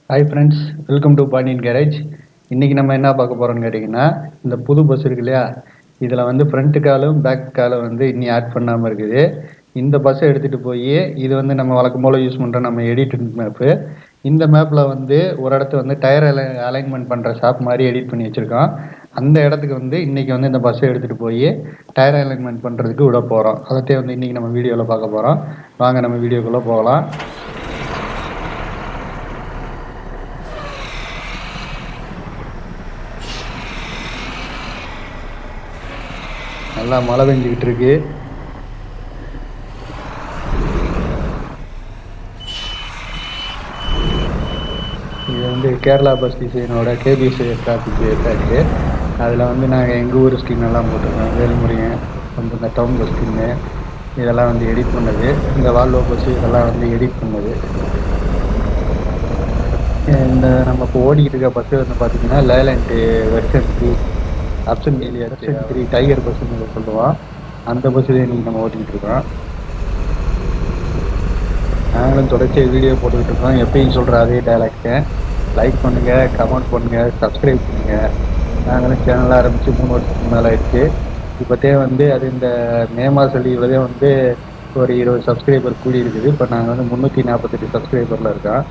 Hi friends, welcome to Pandian garage. இன்றைக்கி நம்ம என்ன பார்க்க போகிறோம்னு கேட்டிங்கன்னா, இந்த புது பஸ் இருக்கு இல்லையா, இதில் வந்து ஃப்ரண்ட்டு காலும் பேக் காலும் வந்து இன்னும் ஆட் பண்ணாமல் இருக்குது. இந்த பஸ்ஸை எடுத்துகிட்டு போய் இது வந்து நம்ம வழக்கம் போல் யூஸ் பண்ணுற நம்ம எடிட்டிங் மேப்பு. இந்த மேப்பில் வந்து ஒரு இடத்த வந்து டயர் அலைன்மெண்ட் பண்ணுற ஷாப் மாதிரி எடிட் பண்ணி வச்சுருக்கோம். அந்த இடத்துக்கு வந்து இன்றைக்கி வந்து இந்த பஸ்ஸை எடுத்துகிட்டு போய் டயர் அலைன்மெண்ட் பண்ணுறதுக்கு விட போகிறோம். அதைத்தே வந்து இன்றைக்கி நம்ம வீடியோவில் பார்க்க போகிறோம். வாங்க நம்ம வீடியோக்குள்ளே போகலாம். நல்லா மழை பெஞ்சிக்கிட்டு இருக்கு. இது வந்து கேரளா பஸ் டிசைனோட கேபிஎஸ் டிராஃபிக் இருக்குது. அதில் வந்து நாங்கள் எங்கள் ஊர் ஸ்கின் எல்லாம் போட்டிருக்கோம். வேல்முருகன் வந்து இந்த டவுன் பஸ் ஸ்கின்னு இதெல்லாம் வந்து எடிட் பண்ணது. இந்த வால்வோ பஸ் இதெல்லாம் வந்து எடிட் பண்ணது. இந்த நம்ம இப்போ ஓடிக்கிட்டு இருக்க பஸ்ஸு வந்து பார்த்திங்கன்னா லேலண்ட்டு வெர்ஷன் 3 ஆப்ஷன் வெர்ஷன் 3 டைகர் பஸ்ஸுன்னு சொல்லுவோம். அந்த பஸ்ஸில் இன்றைக்கி நம்ம ஓட்டிக்கிட்டு இருக்கோம். நாங்களும் தொடர்ச்சியாக வீடியோ போட்டுக்கிட்டு இருக்கோம். எப்பயும் சொல்கிற அதே டைலாக்ஸை லைக் பண்ணுங்கள், கமெண்ட் பண்ணுங்கள், சப்ஸ்கிரைப் பண்ணுங்கள். நாங்களும் சேனலாக ஆரம்பித்து 3 வருஷத்துக்கு மேலே ஆயிடுச்சு. இப்போத்தே வந்து அது இந்த மே மாதம் லீவ்லதே வந்து ஒரு 20 சப்ஸ்கிரைபர் கூடி இருக்குது. இப்போ நாங்கள் வந்து 348 சப்ஸ்கிரைபரில் இருக்கோம்.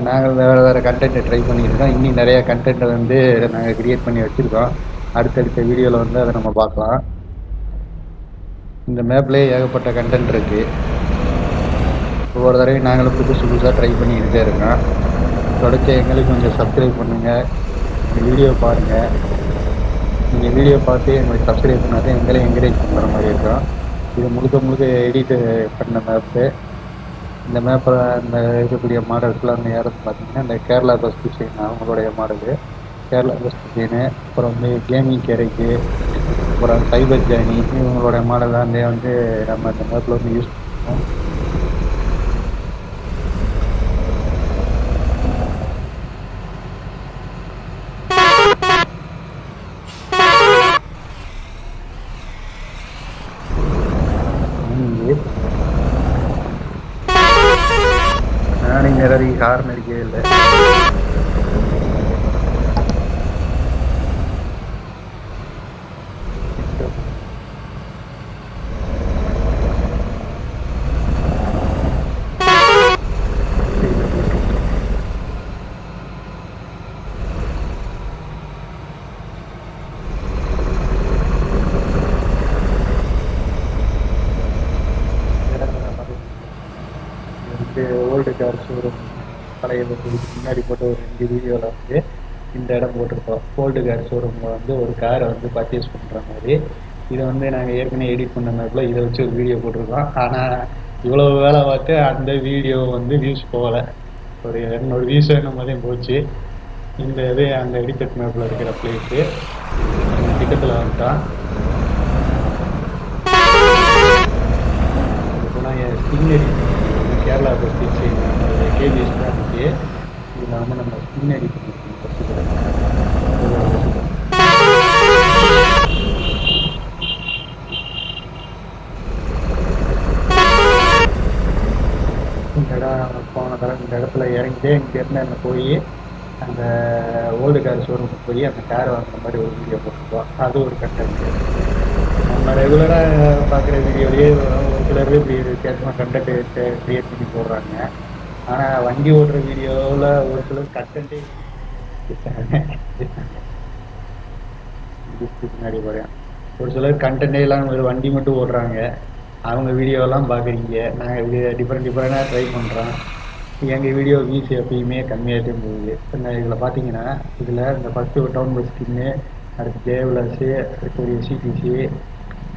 நாங்கள் வேறு கண்டென்ட்டை ட்ரை பண்ணிக்கிட்டு இருக்கோம். இன்னும் நிறையா கண்டென்ட்டை வந்து நாங்கள் க்ரியேட் பண்ணி வச்சுருக்கோம். அடுத்தடுத்த வீடியோவில் வந்து அதை நம்ம பார்க்கலாம். இந்த மேப்லேயே ஏகப்பட்ட கண்டென்ட் இருக்குது. ஒவ்வொரு தடவையும் நாங்களும் புதுசாக ட்ரை பண்ணிக்கிட்டே இருக்கோம். தொடர்ச்சி எங்களுக்கு கொஞ்சம் சப்ஸ்கிரைப் பண்ணுங்கள், இந்த வீடியோ பாருங்கள். நீங்கள் வீடியோ பார்த்து எங்களுக்கு சப்ஸ்கிரைப் பண்ணாதே எங்களையும் என்கரேஜ் பண்ணுற மாதிரி இருக்கும். இது முழுக்க எடிட் பண்ண மேப்பு. இந்த மேப்பில் இந்த இருக்கக்கூடிய மாடல்ஸ்லாம் அந்த யாரும் பார்த்தீங்கன்னா இந்த கேரளா பஸ் டிசைன் அவங்களுடைய மாடலு. கேரளா பஸ் டிசைனு, அப்புறம் வந்து கேமிங் கேரேஜு, அப்புறம் சைபர் ஜேர்னி இவங்களோட மாடல்லாம் வந்து நம்ம இந்த மேப்பில் வந்து யூஸ் பண்ணுவோம். நானே நிறைய ஹார்ன் அடிக்கவே இல்லை. ஓல்டு கார் ஷோரூம் பழைய முன்னாடி போட்டு ஒரு 2 வீடியோவில் வந்து இந்த இடம் போட்டிருக்கோம். ஓல்டு கார் ஷோரூமில் வந்து ஒரு காரை வந்து பர்ச்சேஸ் பண்ணுற மாதிரி. இதை வந்து நாங்கள் ஏற்கனவே எடிட் பண்ண மாதிரில இதை வச்சு ஒரு வீடியோ போட்டிருக்கோம். ஆனால் இவ்வளோ வேலை பார்த்து அந்த வீடியோ வந்து வியூஸ் போகலை. ஒரு 200 வியூஸ் வேணும் போதே போச்சு. இந்த இது அந்த எடிட்டட் மேப்பில் இருக்கிற பிளேஸு அந்த திட்டத்தில் வந்துட்டான். இப்போலாம் என் skin edit Kerala bus design KBS டிராஃபிக்கு இதில் வந்து நம்ம ஸ்கின் எடிட் பண்ணியிருக்கோம். இந்த இடம் போன தடவை இந்த இடத்துல இறங்கிட்டே இங்கேருந்து அங்கே போய் அந்த ஓல்டு கார் ஷோரூமுக்கு போய் அந்த காரை வாங்குற மாதிரி ஒரு வீடியோ போட்டிருக்கோம். அது ஒரு கண்டென்ட். நம்ம ரெகுலராக பார்க்குற வீடியோலேயே ஒரு சிலர் இப்படி வித்தியாசமாக கண்டென்ட் க்ரியேட் பண்ணி போடுறாங்க. ஆனால் வண்டி ஓடுற வீடியோவில் ஒரு சிலர் கண்டென்ட்டே பின்னாடி போகிறேன். ஒரு சிலர் கண்டென்ட்டே எல்லாம் ஒரு வண்டி மட்டும் ஓடுறாங்க. அவங்க வீடியோலாம் பார்க்குறீங்க. நாங்கள் டிஃப்ரெண்ட்டாக ட்ரை பண்ணுறோம். எங்கள் வீடியோ வியூஸ் எப்பயுமே கம்மியாகிட்டே போகுது. இதில் பார்த்தீங்கன்னா இதில் இந்த ஃபஸ்ட்டு ஒரு டவுன் பஸ் ஸ்கின்னு, அடுத்து ஜெயவிலாஸு, அடுத்து ஒரு எஸ்சிடிசி,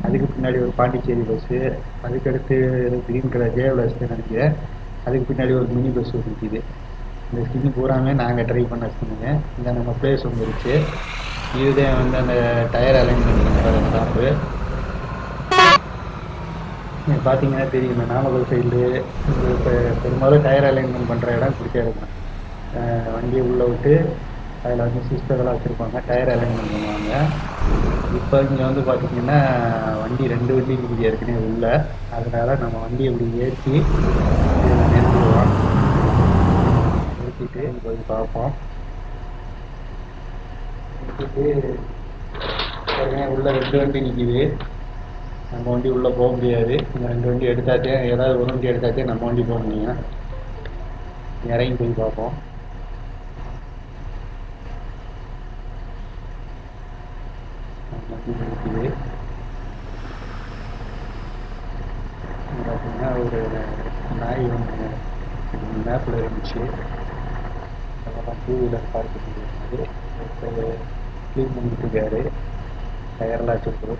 அதுக்கு பின்னாடி ஒரு பாண்டிச்சேரி பஸ்ஸு, அதுக்கடுத்து க்ரீன் கலர் ஜெயவிலாஸ் நினைக்கிறேன். அதுக்கு பின்னாடி ஒரு மினி பஸ் இருக்குது. இந்த ஸ்கின்னு பூராமே நாங்கள் ட்ரை பண்ண ஸ்கின்னுங்க. இந்த நம்ம பிளேஸ் வந்துருச்சு. இதுதான் வந்து அந்த டயர் அலைன்மெண்ட் பண்ணுற ஸ்டாப்பு. நீங்கள் பார்த்தீங்கன்னா தெரியும், இந்த நாமக்கல் சைடு இப்போ பெரும்பாலும் டயர் அலைன்மெண்ட் பண்ணுற இடம் பிடிச்ச இருக்கும். வண்டியை உள்ளே விட்டு அதில் வந்து சிஸ்டர்லாம் வச்சுருப்பாங்க, டயர் அலைன்மெண்ட் பண்ணுவாங்க. இப்போ இங்கே வந்து பார்த்திங்கன்னா வண்டி 2 வண்டி இருக்குது ஏற்கனவே உள்ள. அதனால் நம்ம வண்டியை இப்படி ஏற்றி நிறுத்திடுவோம். நிறுத்திட்டு போய் பார்ப்போம். நிறுத்திட்டு உள்ள 2 வண்டி நிற்கிது. நம்ம வண்டி உள்ளே போக முடியாது. இந்த 2 வண்டி எடுத்தாச்சே, ஏதாவது ஒரு வண்டி எடுத்தாச்சே நம்ம வண்டி போக முடியும். இறங்கி போய் பார்ப்போம். இருக்குது பார்த்தீங்கன்னா ஒரு நாய் ஒன்று மேப்பில் இருந்துச்சு. அதெல்லாம் 2 வீலர் பார்க் பண்ணியிருந்தாரு. ஒருத்தர் க்ளீன் பண்ணிட்டு இருக்காரு. டயர்லாம் வச்சுருக்கு.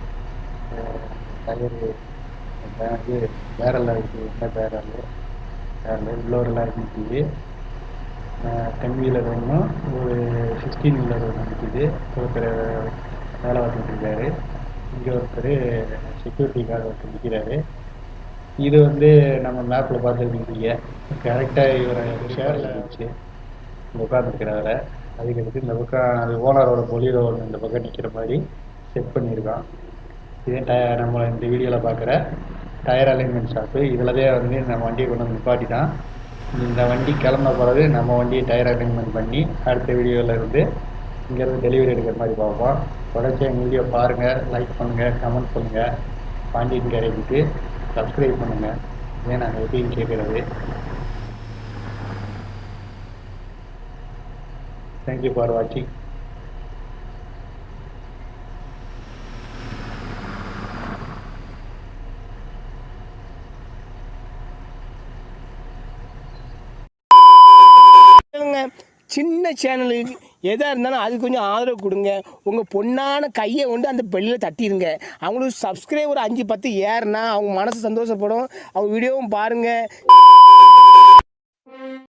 டயரு பேக்கு பேரெல்லாம் இருக்குது. என்ன பேரில் உள்ளவரெல்லாம் இருந்துச்சு. 10 வீலர் ஒன்றும் ஒரு 16 வீலர் ஒன்று நிற்கிது. ஒருத்தர் வேலை பார்த்துட்டு இருக்காரு. இங்கே ஒருத்தர் செக்யூரிட்டி கார்டு ஒருத்தர் நிற்கிறாரு. இது வந்து நம்ம மேப்பில் பார்த்துருக்கீங்க. கரெக்டாக இவரை ஷேரில் வச்சு உட்காந்துருக்கிறவரை. அதுக்கடுத்து இந்த பக்கம் அது ஓனரோட பொலியோ ஒன்று இந்த பக்கம் நிற்கிற மாதிரி செட் பண்ணியிருக்கான். இதே நம்ம இந்த வீடியோவில் பார்க்குற டயர் அலைன்மெண்ட் ஷாப்பு. இதில் தான் வந்து நம்ம வண்டியை கொண்டு வந்து நிப்பாட்டி தான் இந்த வண்டி கிளம்ப பிறகு நம்ம வண்டியை டயர் அலைன்மெண்ட் பண்ணி அடுத்த வீடியோவில் இருந்து இங்கேருந்து டெலிவரி எடுக்கிற மாதிரி பார்ப்போம். தொடர்ச்சி எங்கள் வீடியோ பாருங்கள், லைக் பண்ணுங்கள், கமெண்ட் பண்ணுங்கள். பாண்டியன் கேரேஜுக்கு சப்ஸ்கிரைப் பண்ணுங்கள். இதே நாங்கள் எப்படின்னு கேட்குறது. தேங்க்யூ ஃபார் வாட்சிங். சின்ன சேனலுக்கு எதாக இருந்தாலும் அது கொஞ்சம் ஆதரவு கொடுங்க. உங்கள் பொண்ணான கையை கொண்டு அந்த பெல்லில் தட்டிடுங்க. அவங்களுக்கு சப்ஸ்கிரைபர் 5-10 ஏறுனா அவங்க மனசு சந்தோஷப்படும். அவங்க வீடியோவும் பாருங்கள்.